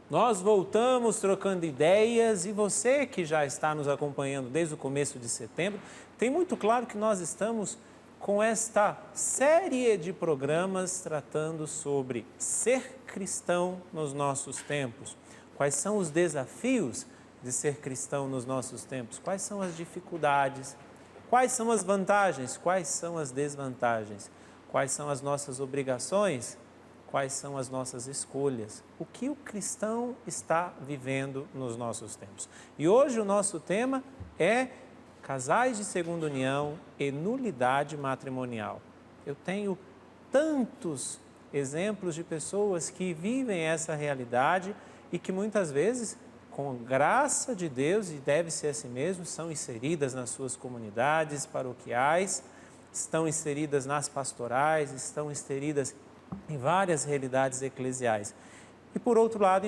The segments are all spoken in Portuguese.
Nós voltamos trocando ideias e você que já está nos acompanhando desde o começo de setembro, tem muito claro que nós estamos com esta série de programas tratando sobre ser cristão nos nossos tempos. Quais são os desafios de ser cristão nos nossos tempos? Quais são as dificuldades? Quais são as vantagens? Quais são as desvantagens? Quais são as nossas obrigações? Quais são as nossas escolhas? O que o cristão está vivendo nos nossos tempos? E hoje o nosso tema é casais de segunda união e nulidade matrimonial. Eu tenho tantos exemplos de pessoas que vivem essa realidade e que muitas vezes, com graça de Deus, e deve ser assim mesmo, são inseridas nas suas comunidades paroquiais, estão inseridas nas pastorais, estão inseridas em várias realidades eclesiais. E por outro lado,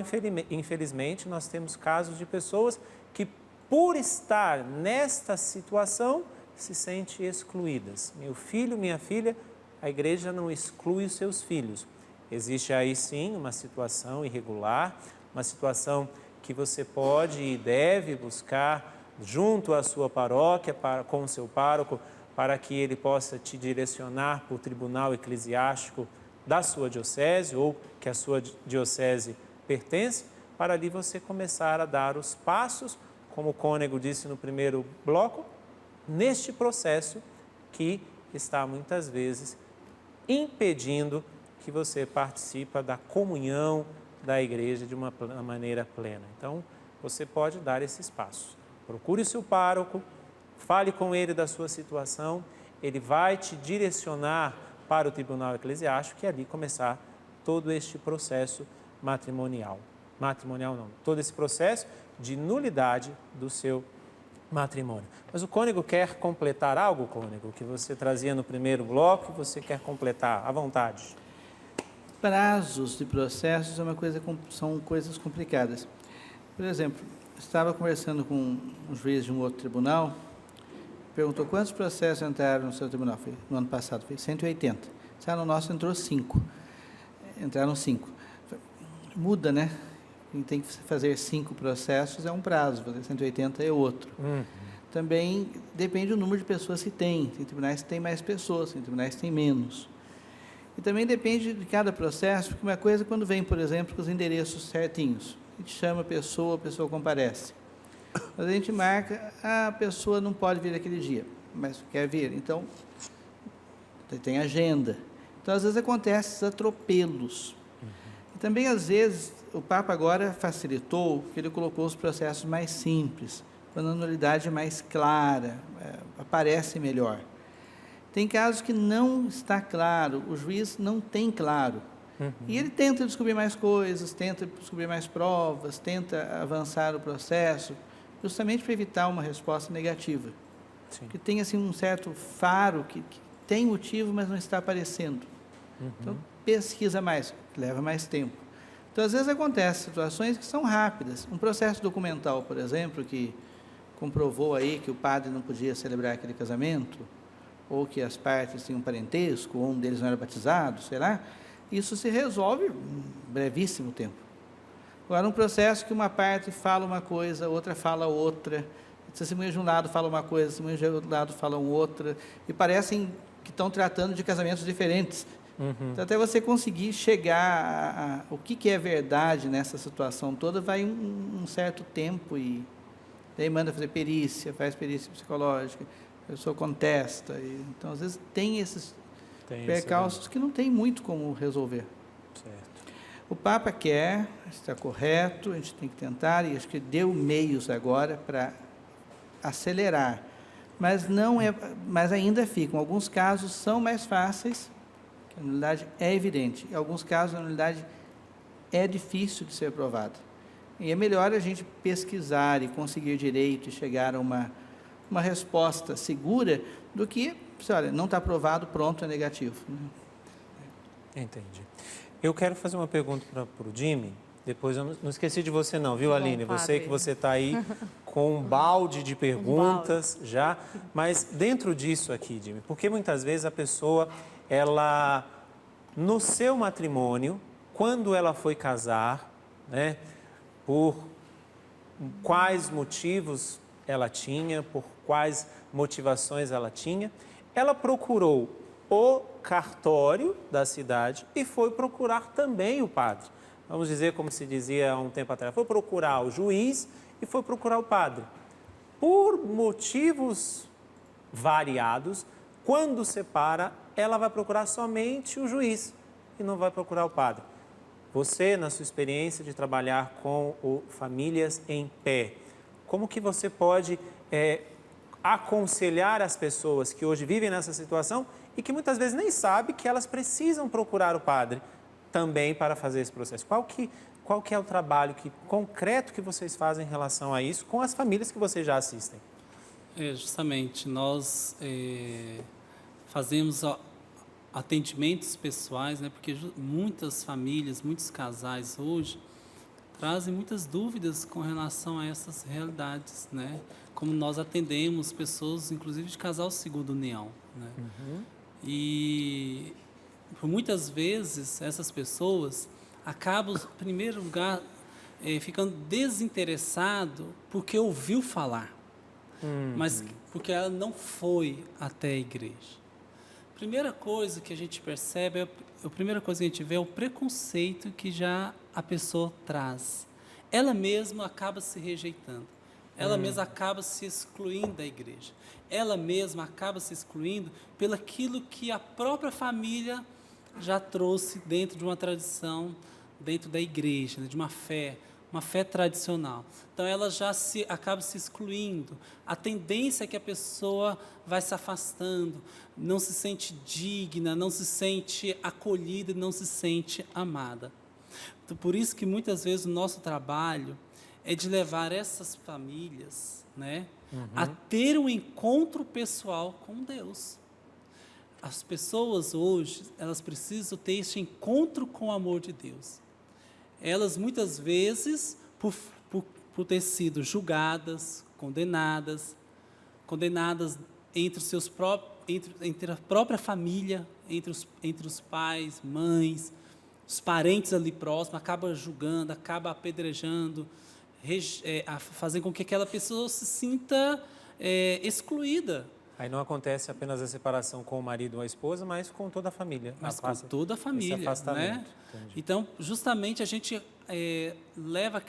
infelizmente, nós temos casos de pessoas que, por estar nesta situação, se sentem excluídas. Meu filho, minha filha, a igreja não exclui os seus filhos. Existe aí sim uma situação irregular, uma situação que você pode e deve buscar junto à sua paróquia, com o seu pároco, para que ele possa te direcionar para o tribunal eclesiástico da sua diocese ou que a sua diocese pertence, para ali você começar a dar os passos, como o cônego disse no primeiro bloco, neste processo que está muitas vezes impedindo que você participe da comunhão da igreja de uma maneira plena. Então, você pode dar esses passos. Procure o seu pároco, fale com ele da sua situação, ele vai te direcionar para o tribunal eclesiástico e ali começar todo este processo matrimonial. Matrimonial não, todo esse processo de nulidade do seu matrimônio. Mas o cônego quer completar algo, cônego, que você trazia no primeiro bloco e você quer completar à vontade. Prazos de processos são coisas complicadas. Por exemplo, estava conversando com um juiz de um outro tribunal, perguntou quantos processos entraram no seu tribunal. No ano passado foi 180. No nosso entrou 5. Entraram 5. Muda, né? Quem tem que fazer 5 processos é um prazo, fazer 180 é outro. Também depende do número de pessoas que tem. Tem tribunais que têm mais pessoas, tem tribunais que têm menos. E também depende de cada processo, porque uma coisa quando vem, por exemplo, com os endereços certinhos. A gente chama a pessoa comparece. Mas a gente marca, a pessoa não pode vir aquele dia, mas quer vir. Então, tem agenda. Então, às vezes acontece esses atropelos. E também, às vezes, o Papa agora facilitou, porque ele colocou os processos mais simples, quando a nulidade é mais clara, aparece melhor. Tem casos que não está claro, o juiz não tem claro. E ele tenta descobrir mais coisas, tenta descobrir mais provas, tenta avançar o processo, justamente para evitar uma resposta negativa. Sim. Que tem assim, um certo faro que tem motivo, mas não está aparecendo. Então, pesquisa mais, leva mais tempo. Então, às vezes acontecem situações que são rápidas. Um processo documental, por exemplo, que comprovou aí que o padre não podia celebrar aquele casamento, ou que as partes tinham parentesco, ou um deles não era batizado, sei lá, isso se resolve em um brevíssimo tempo. Agora, um processo que uma parte fala uma coisa, outra fala outra, testemunha de um lado fala uma coisa, testemunha de outro lado falam outra, e parecem que estão tratando de casamentos diferentes. Então, até você conseguir chegar a o que é verdade nessa situação toda, vai um certo tempo, e daí manda fazer perícia, faz perícia psicológica, a pessoa contesta. Então, às vezes, tem esses percalços que não tem muito como resolver. Certo. O Papa quer, está correto, a gente tem que tentar, e acho que deu meios agora para acelerar. Mas ainda ficam. Alguns casos são mais fáceis, que a nulidade é evidente. Em alguns casos, a nulidade é difícil de ser aprovada. E é melhor a gente pesquisar e conseguir direito e chegar a uma resposta segura do que, olha, não está aprovado, pronto, é negativo. Entendi. Eu quero fazer uma pergunta para o Jimmy, depois eu não esqueci de você não, viu, Bom, Aline? padre. Você que você está aí com um balde de perguntas já, mas dentro disso aqui, Jimmy, porque muitas vezes a pessoa, ela, no seu matrimônio, quando ela foi casar, né, por quais motivos ela tinha, por quais motivações ela tinha. Ela procurou o cartório da cidade e foi procurar também o padre. Vamos dizer, como se dizia há um tempo atrás, foi procurar o juiz e foi procurar o padre. Por motivos variados, quando separa, ela vai procurar somente o juiz e não vai procurar o padre. Você, na sua experiência de trabalhar com famílias em pé, como que você pode aconselhar as pessoas que hoje vivem nessa situação e que muitas vezes nem sabem que elas precisam procurar o padre também para fazer esse processo? Qual que é o trabalho concreto que vocês fazem em relação a isso com as famílias que vocês já assistem? Justamente, nós fazemos atendimentos pessoais, né? Porque muitas famílias, muitos casais hoje trazem muitas dúvidas com relação a essas realidades, né? Como nós atendemos pessoas, inclusive de casal segunda união, né? E por muitas vezes essas pessoas acabam, em primeiro lugar, ficando desinteressado porque ouviu falar, mas porque ela não foi até a igreja. Primeira coisa que a gente percebe, a primeira coisa que a gente vê é o preconceito que já a pessoa traz. Ela mesma acaba se rejeitando. Ela mesma acaba se excluindo da igreja. Ela mesma acaba se excluindo pelaquilo que a própria família já trouxe dentro de uma tradição, dentro da igreja, né, de uma fé tradicional. Então, ela já acaba se excluindo. A tendência é que a pessoa vai se afastando, não se sente digna, não se sente acolhida, não se sente amada. Então, por isso que muitas vezes o nosso trabalho é de levar essas famílias, né, a ter um encontro pessoal com Deus. As pessoas hoje, elas precisam ter este encontro com o amor de Deus. Elas muitas vezes, por ter sido julgadas, condenadas entre a própria família, entre os pais, mães, os parentes ali próximos, acaba julgando, acaba apedrejando, fazendo com que aquela pessoa se sinta excluída. Aí não acontece apenas a separação com o marido ou a esposa, mas com toda a família. Mas com toda a família, né? Então, justamente a gente leva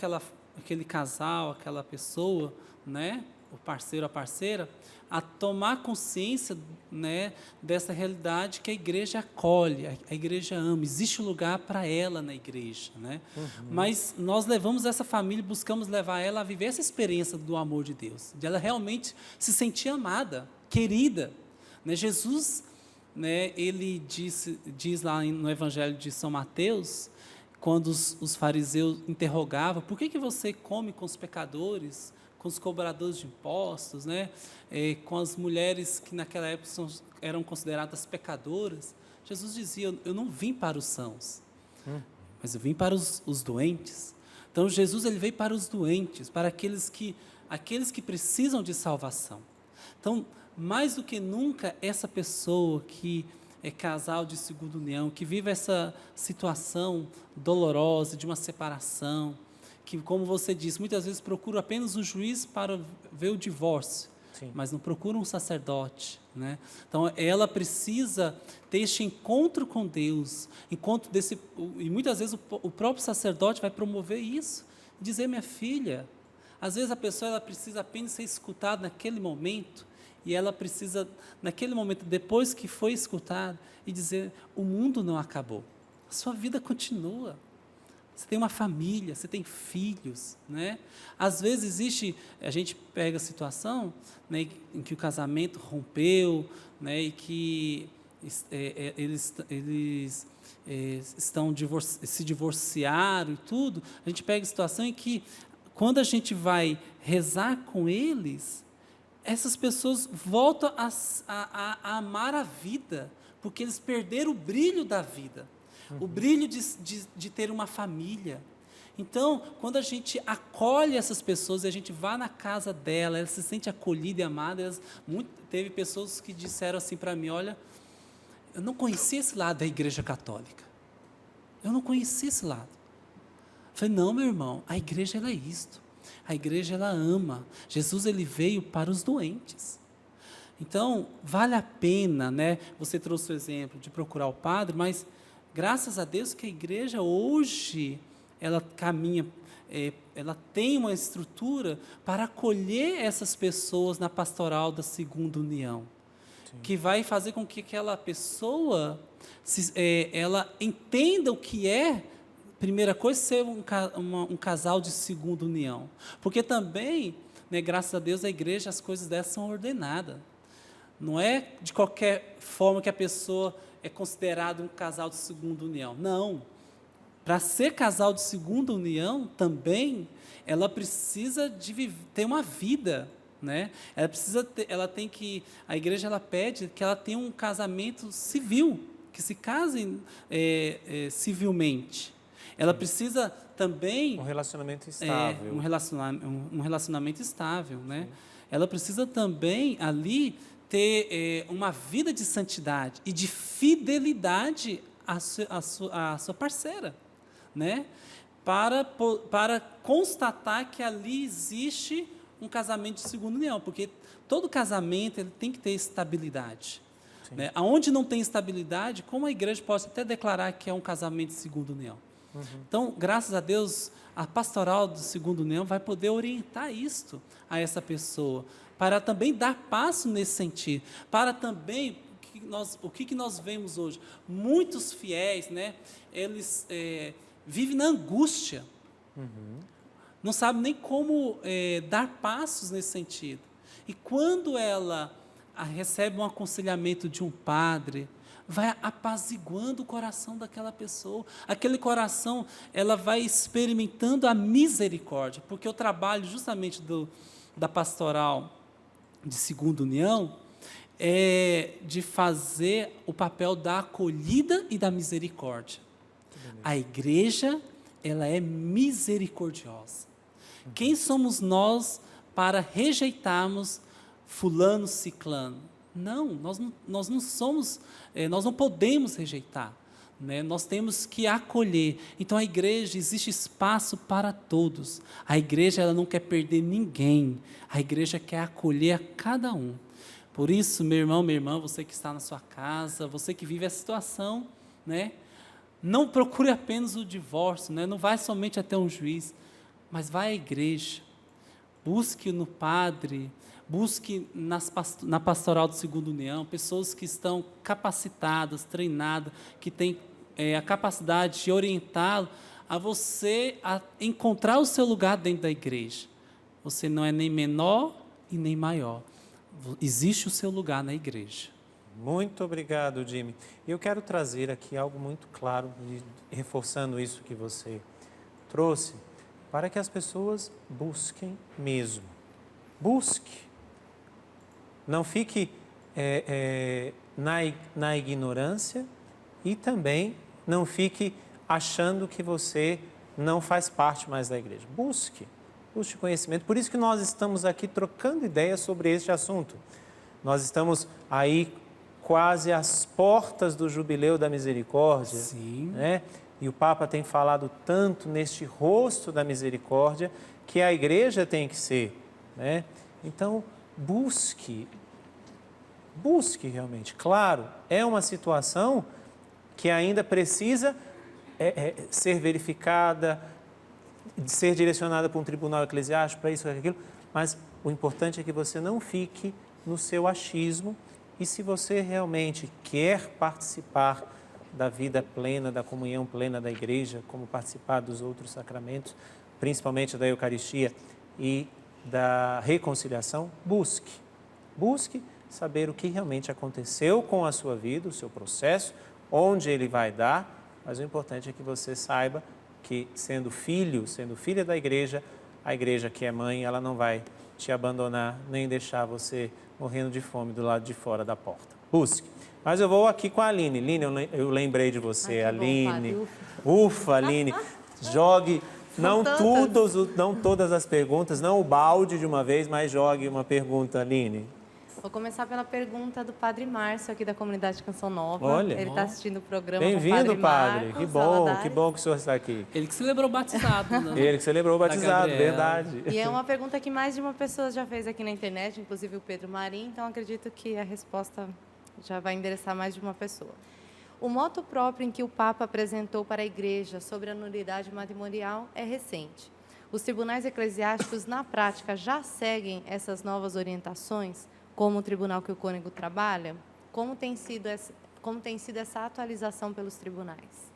aquele casal, aquela pessoa, né, o parceiro, a parceira, a tomar consciência, né, dessa realidade que a igreja acolhe, a igreja ama, existe lugar para ela na igreja, né? Mas nós levamos essa família, buscamos levar ela a viver essa experiência do amor de Deus, de ela realmente se sentir amada, querida, né? Jesus, né, ele diz lá no Evangelho de São Mateus, quando os fariseus interrogavam, por que você come com os pecadores, com os cobradores de impostos, né, com as mulheres que naquela época eram consideradas pecadoras? Jesus dizia, eu não vim para os sãos, mas eu vim para os doentes. Então Jesus, ele veio para os doentes, para aqueles que precisam de salvação. Então, mais do que nunca, essa pessoa que é casal de segunda união, que vive essa situação dolorosa de uma separação, que, como você disse, muitas vezes procura apenas o juiz para ver o divórcio, Sim. mas não procura um sacerdote, né? Então, ela precisa ter este encontro com Deus, e muitas vezes o próprio sacerdote vai promover isso, dizer, minha filha, às vezes a pessoa ela precisa apenas ser escutada naquele momento, e ela precisa, naquele momento, depois que foi escutada, e dizer, o mundo não acabou, a sua vida continua. Você tem uma família, você tem filhos, né? Às vezes a gente pega a situação, né, em que o casamento rompeu, né, e que eles se divorciaram e tudo. A gente pega a situação em que, quando a gente vai rezar com eles, essas pessoas voltam a amar a vida, porque eles perderam o brilho da vida, o brilho de ter uma família. Então, quando a gente acolhe essas pessoas, a gente vai na casa delas, elas se sentem acolhidas e amadas. Teve pessoas que disseram assim para mim, olha, eu não conhecia esse lado da Igreja Católica, eu não conhecia esse lado. falei, não, meu irmão, a igreja ela é isto. A igreja ela ama. Jesus ele veio para os doentes. Então, vale a pena, né? Você trouxe o exemplo de procurar o padre, mas graças a Deus que a igreja hoje, ela caminha, ela tem uma estrutura para acolher essas pessoas na pastoral da segunda união. Sim. Que vai fazer com que aquela pessoa, ela entenda o que é, primeira coisa, ser um casal de segunda união. Porque também, né, graças a Deus, a igreja, as coisas dessas são ordenadas. Não é de qualquer forma que a pessoa é considerada um casal de segunda união. Não. Para ser casal de segunda união, também, ela precisa ter uma vida, né? A igreja ela pede que ela tenha um casamento civil, que se casem civilmente. Ela precisa também... Um relacionamento estável. Um relacionamento estável, né? Sim. Ela precisa também, ali, ter uma vida de santidade e de fidelidade à sua parceira, né? Para constatar que ali existe um casamento de segunda união, porque todo casamento ele tem que ter estabilidade. Né? Aonde não tem estabilidade, como a igreja pode até declarar que é um casamento de segunda união? Uhum. Então, graças a Deus, a pastoral de segunda união vai poder orientar isto a essa pessoa, para também dar passo nesse sentido, para também, o que nós vemos hoje? Muitos fiéis, né, eles vivem na angústia, não sabem nem como dar passos nesse sentido. E quando ela recebe um aconselhamento de um padre, vai apaziguando o coração daquela pessoa. Aquele coração, ela vai experimentando a misericórdia, porque o trabalho justamente da pastoral de segunda união é de fazer o papel da acolhida e da misericórdia. A igreja, ela é misericordiosa. Quem somos nós para rejeitarmos fulano, ciclano? Não, nós não somos, nós não podemos rejeitar, né? Nós temos que acolher. Então a igreja, existe espaço para todos. A igreja ela não quer perder ninguém. A igreja quer acolher a cada um. Por isso, meu irmão, minha irmã, você que está na sua casa, você que vive a situação, né? Não procure apenas o divórcio, né? Não vai somente até um juiz, mas vai à igreja. Busque no padre, busque na pastoral de segunda união, pessoas que estão capacitadas, treinadas, que têm a capacidade de orientá-lo a você a encontrar o seu lugar dentro da igreja. Você não é nem menor e nem maior. Existe o seu lugar na igreja. Muito obrigado, Jimmy. Eu quero trazer aqui algo muito claro, reforçando isso que você trouxe, para que as pessoas busquem mesmo. Busque. Não fique na ignorância e também não fique achando que você não faz parte mais da igreja. Busque conhecimento. Por isso que nós estamos aqui trocando ideias sobre este assunto. Nós estamos aí quase às portas do Jubileu da Misericórdia. Sim. Né? E o Papa tem falado tanto neste rosto da misericórdia que a igreja tem que ser. Né? Então, busque realmente. Claro, é uma situação que ainda precisa ser verificada, ser direcionada para um tribunal eclesiástico, para isso, para aquilo, mas o importante é que você não fique no seu achismo e se você realmente quer participar da vida plena, da comunhão plena da igreja, como participar dos outros sacramentos, principalmente da Eucaristia e da reconciliação, busque saber o que realmente aconteceu com a sua vida, o seu processo, onde ele vai dar, mas o importante é que você saiba que sendo filha da igreja, a igreja que é mãe, ela não vai te abandonar, nem deixar você morrendo de fome do lado de fora da porta. Busque. Mas eu vou aqui com a Aline. Aline, eu lembrei de você. Aline. Bom, Ufa, Aline. Jogue, não todas as perguntas, não o balde de uma vez, mas jogue uma pergunta, Aline. Vou começar pela pergunta do Padre Márcio, aqui da comunidade Canção Nova. Olha. Ele está assistindo o programa com o Bem-vindo, padre. Marcos Que bom Valadares. que o senhor está aqui. Ele que celebrou o batizado, né? Ele que celebrou o Da batizado, Gabriela. verdade. E é uma pergunta que mais de uma pessoa já fez aqui na internet, inclusive o Pedro Marim, então acredito que a resposta já vai endereçar mais de uma pessoa. O moto próprio em que o Papa apresentou para a Igreja sobre a nulidade matrimonial é recente. Os tribunais eclesiásticos, na prática, já seguem essas novas orientações, como o tribunal que o cônego trabalha? Como tem sido essa atualização pelos tribunais?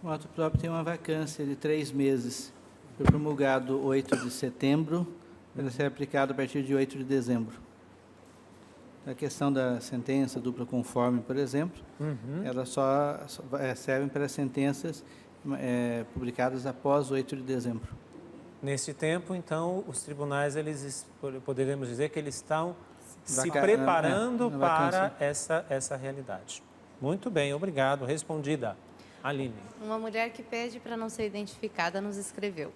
O ato próprio tem uma vacância de 3 meses. Foi promulgado 8 de setembro, para ser aplicado a partir de 8 de dezembro. A questão da sentença dupla conforme, por exemplo, elas só servem para sentenças publicadas após 8 de dezembro. Nesse tempo, então, os tribunais, poderíamos dizer que eles estão se Vaca- preparando na para vacância. essa realidade. Muito bem, obrigado. Respondida. Aline. Uma mulher que pede para não ser identificada nos escreveu: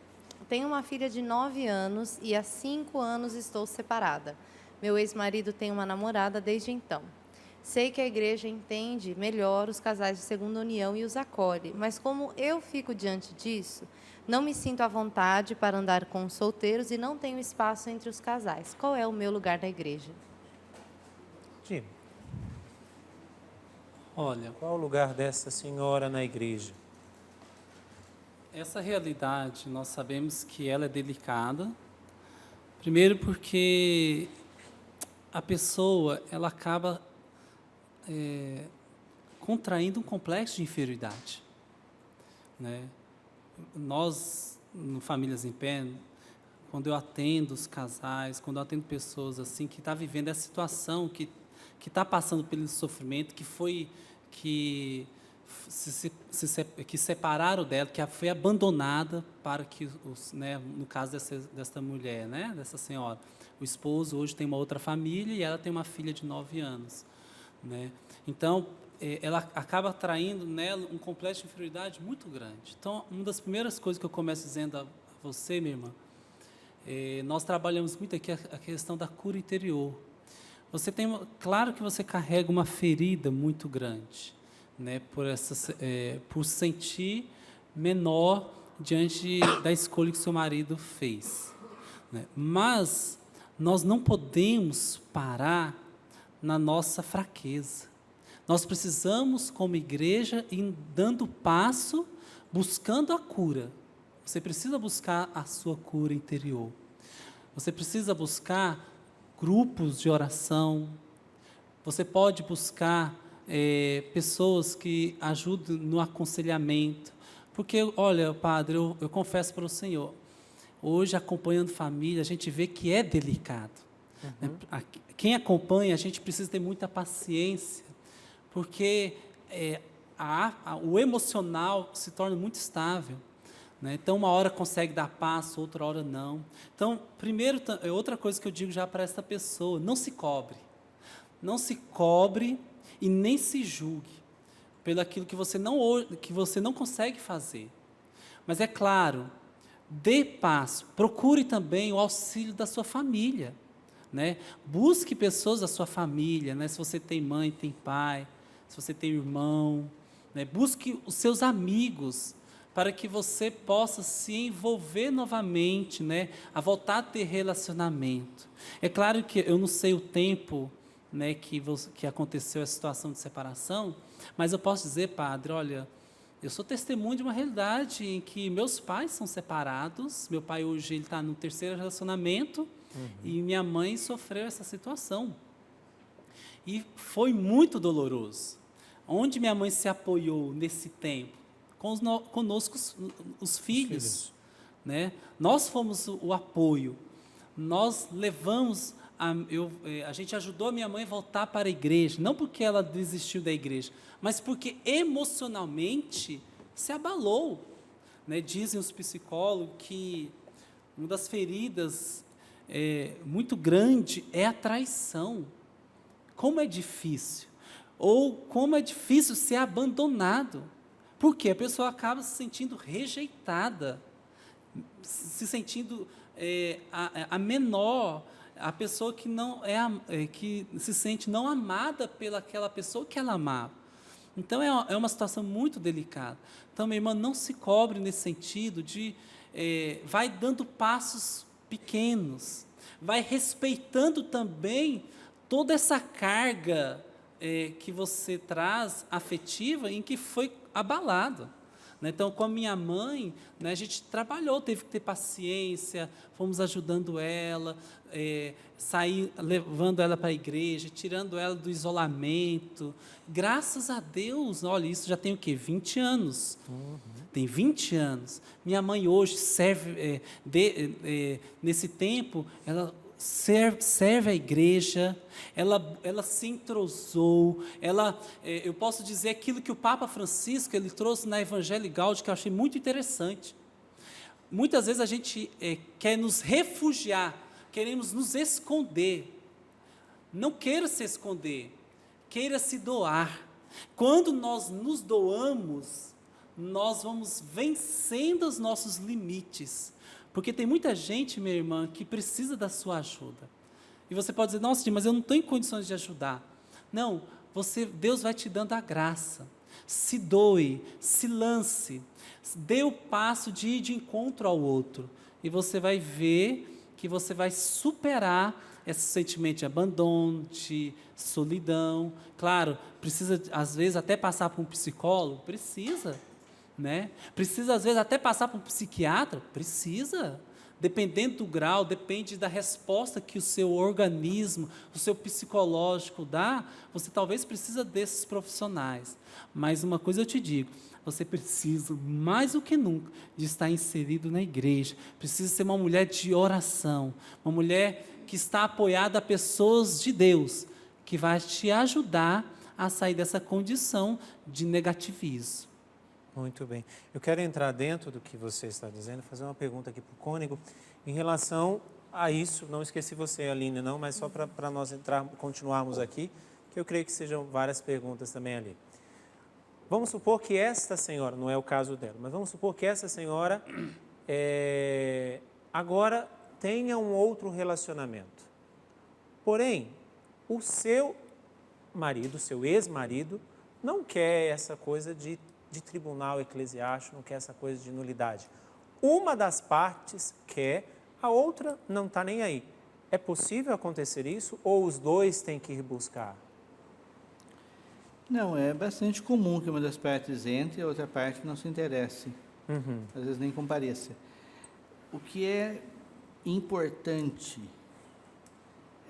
tenho uma filha de 9 anos e há 5 anos estou separada. Meu ex-marido tem uma namorada desde então. Sei que a igreja entende melhor os casais de segunda união e os acolhe, mas como eu fico diante disso, não me sinto à vontade para andar com os solteiros e não tenho espaço entre os casais. Qual é o meu lugar na igreja? Dime, Olha, qual o lugar dessa senhora na igreja? essa realidade, nós sabemos que ela é delicada. Primeiro porque a pessoa, ela acaba contraindo um complexo de inferioridade, né? Nós, no Famílias em Pé, quando eu atendo os casais, quando eu atendo pessoas assim que estão vivendo essa situação, que está passando pelo sofrimento, que separaram dela, que foi abandonada para que, né, no caso dessa mulher, né, dessa senhora, o esposo hoje tem uma outra família e ela tem uma filha de 9 anos, né? Então, ela acaba atraindo nela um complexo de inferioridade muito grande. Então, uma das primeiras coisas que eu começo dizendo a você, minha irmã, nós trabalhamos muito aqui a questão da cura interior. Claro que você carrega uma ferida muito grande, né, por sentir menor diante da escolha que seu marido fez, né? Mas nós não podemos parar na nossa fraqueza. Nós precisamos, como igreja, ir dando passo, buscando a cura. Você precisa buscar a sua cura interior. Você precisa buscar grupos de oração. Você pode buscar pessoas que ajudem no aconselhamento. Porque, olha, padre, eu confesso para o Senhor, hoje, acompanhando família, a gente vê que é delicado. Né? Quem acompanha, a gente precisa ter muita paciência, porque o emocional se torna muito estável, né? Então, uma hora consegue dar passo, outra hora não. Então, primeiro, outra coisa que eu digo já para essa pessoa, não se cobre. Não se cobre e nem se julgue pelo aquilo que você não consegue fazer. Mas, é claro, dê passo, procure também o auxílio da sua família, né? Busque pessoas da sua família, né? Se você tem mãe, tem pai, se você tem irmão, né? Busque os seus amigos, para que você possa se envolver novamente, né? A voltar a ter relacionamento. É claro que eu não sei o tempo, né, que aconteceu a situação de separação, mas eu posso dizer, padre, olha, eu sou testemunho de uma realidade em que meus pais são separados. Meu pai hoje está no 3º relacionamento e minha mãe sofreu essa situação. E foi muito doloroso. Onde minha mãe se apoiou nesse tempo? Conosco, os filhos. Né? Nós fomos o apoio. Nós levamos... A gente ajudou a minha mãe a voltar para a igreja, não porque ela desistiu da igreja, mas porque emocionalmente se abalou, né? Dizem os psicólogos que uma das feridas muito grande é a traição. Como é difícil, ou como é difícil ser abandonado, porque a pessoa acaba se sentindo rejeitada, se sentindo a menor. a pessoa que não que se sente não amada pelaquela pessoa que ela amava. Então, é uma situação muito delicada. Então, minha irmã, não se cobre nesse sentido de... vai dando passos pequenos, vai respeitando também toda essa carga que você traz afetiva em que foi abalado. Né? Então, com a minha mãe, né, a gente trabalhou, teve que ter paciência, fomos ajudando ela, sair, levando ela para a igreja, tirando ela do isolamento. Graças a Deus, olha, isso já tem o quê? 20 anos. Tem 20 anos. Minha mãe hoje serve, nesse tempo, ela serve a igreja, ela se entrosou, eu posso dizer aquilo que o Papa Francisco ele trouxe na Evangelii Gaudium, que eu achei muito interessante. Muitas vezes a gente quer nos refugiar, queremos nos esconder. Não queira se esconder, queira se doar. Quando nós nos doamos, nós vamos vencendo os nossos limites. Porque tem muita gente, minha irmã, que precisa da sua ajuda. E você pode dizer, nossa, mas eu não tenho condições de ajudar. Não, Deus vai te dando a graça. Se doe, se lance, dê o passo de ir de encontro ao outro. E você vai ver que você vai superar esse sentimento de abandono, de solidão. Claro, precisa, às vezes, até passar por um psicólogo? Precisa. Né? Precisa, às vezes, até passar por um psiquiatra? Precisa. Dependendo do grau, depende da resposta que o seu organismo, o seu psicológico dá, você talvez precisa desses profissionais. Mas uma coisa eu te digo, você precisa, mais do que nunca, de estar inserido na igreja. Precisa ser uma mulher de oração, uma mulher que está apoiada a pessoas de Deus, que vai te ajudar a sair dessa condição de negativismo. Muito bem. Eu quero entrar dentro do que você está dizendo, fazer uma pergunta aqui para o Cônego, em relação a isso, não esqueci você, Aline, não, mas só para nós continuarmos aqui, que eu creio que sejam várias perguntas também ali. Vamos supor que esta senhora, não é o caso dela, mas vamos supor que essa senhora agora tenha um outro relacionamento. Porém, o seu marido, seu ex-marido, não quer essa coisa de tribunal eclesiástico, não quer essa coisa de nulidade. Uma das partes quer, a outra não está nem aí. É possível acontecer isso ou os dois têm que ir buscar? Não, é bastante comum que uma das partes entre e a outra parte não se interesse. Às vezes nem compareça. O que é importante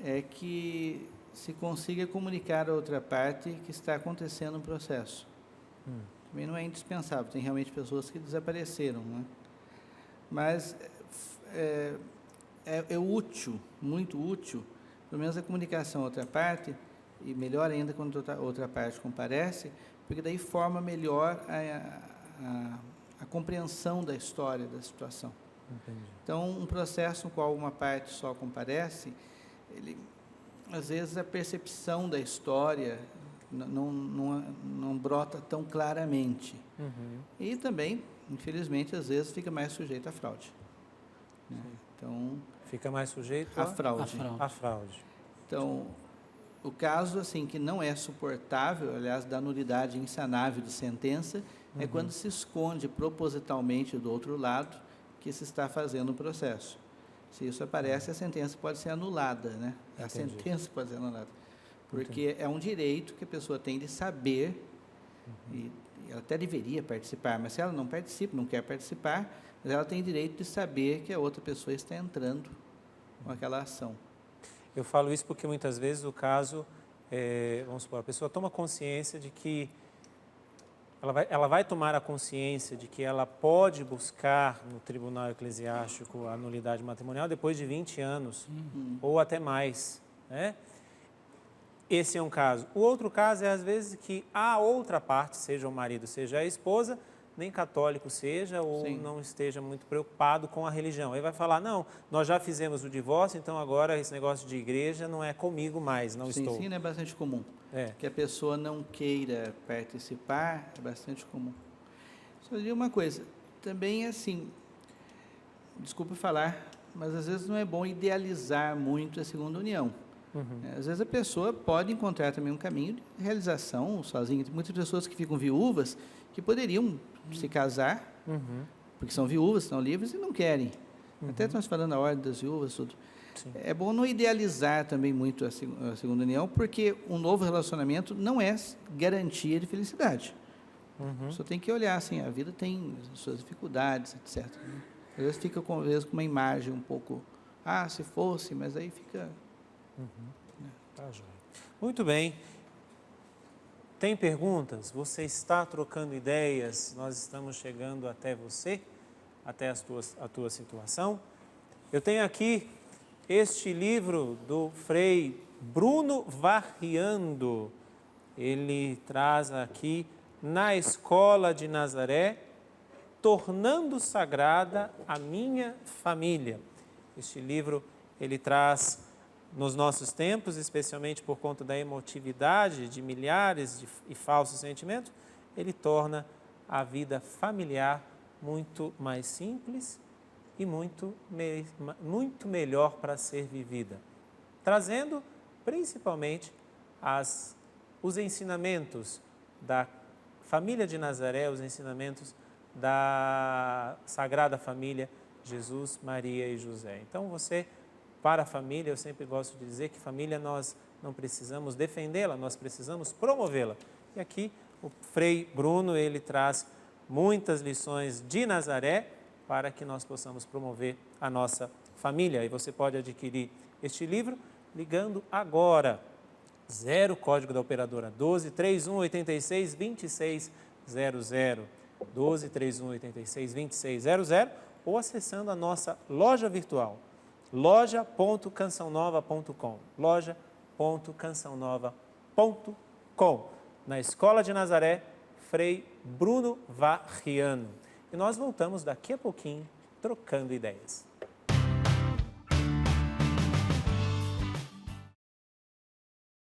é que se consiga comunicar a outra parte que está acontecendo um processo. Também não é indispensável, tem realmente pessoas que desapareceram, né? Mas é útil, muito útil, pelo menos a comunicação à outra parte, e melhor ainda quando a outra parte comparece, porque daí forma melhor a compreensão da história, da situação. Entendi. Então, um processo no qual uma parte só comparece, às vezes a percepção da história não brota tão claramente. E também, infelizmente, às vezes fica mais sujeito à fraude. Né? Então, fica mais sujeito à fraude. À fraude. Então, o caso assim que não é suportável, aliás, da nulidade insanável de sentença, é quando se esconde propositalmente do outro lado que se está fazendo o processo. Se isso aparece, a sentença pode ser anulada, né? A sentença pode ser anulada. Porque é um direito que a pessoa tem de saber, e ela até deveria participar, mas se ela não participa, não quer participar, mas ela tem direito de saber que a outra pessoa está entrando com aquela ação. Eu falo isso porque muitas vezes o caso, vamos supor, a pessoa toma consciência de que, ela vai tomar a consciência de que ela pode buscar no tribunal eclesiástico a nulidade matrimonial depois de 20 anos, ou até mais, né? Esse é um caso. O outro caso é, às vezes, que a outra parte, seja o marido, seja a esposa, nem católico seja, ou não esteja muito preocupado com a religião. Aí vai falar, não, nós já fizemos o divórcio, então agora esse negócio de igreja não é comigo mais, não estou. Sim, é bastante comum. Que a pessoa não queira participar, é bastante comum. Só dizer uma coisa, também é assim, desculpa falar mas às vezes não é bom idealizar muito a segunda união. Às vezes a pessoa pode encontrar também um caminho de realização sozinha. Tem muitas pessoas que ficam viúvas que poderiam se casar, porque são viúvas, estão livres e não querem. Até nós falando a ordem das viúvas, tudo. Sim. É bom não idealizar também muito a segunda união, porque um novo relacionamento não é garantia de felicidade. Só tem que olhar assim, a vida tem suas dificuldades, etc. Às vezes fica com uma imagem um pouco, se fosse, mas aí fica... Tá, joia. Muito bem. Tem perguntas? Você está trocando ideias? Nós estamos chegando até você, até a tua situação. Eu tenho aqui este livro do Frei Bruno Varriando. Ele traz aqui, Na Escola de Nazaré, Tornando Sagrada a Minha Família. Este livro, ele traz, nos nossos tempos, especialmente por conta da emotividade de milhares e falsos sentimentos, ele torna a vida familiar muito mais simples e muito melhor para ser vivida, trazendo principalmente os ensinamentos da família de Nazaré, os ensinamentos da Sagrada Família, Jesus, Maria e José. Então você, para a família, eu sempre gosto de dizer que família nós não precisamos defendê-la, nós precisamos promovê-la. E aqui o Frei Bruno, ele traz muitas lições de Nazaré para que nós possamos promover a nossa família. E você pode adquirir este livro ligando agora, 0 código da operadora 12 31 86 26 00, 12 31 86 26 00, ou acessando a nossa loja virtual, loja.cançãonova.com, loja.cançãonova.com, na Escola de Nazaré, Frei Bruno Varriano. E nós voltamos daqui a pouquinho, trocando ideias.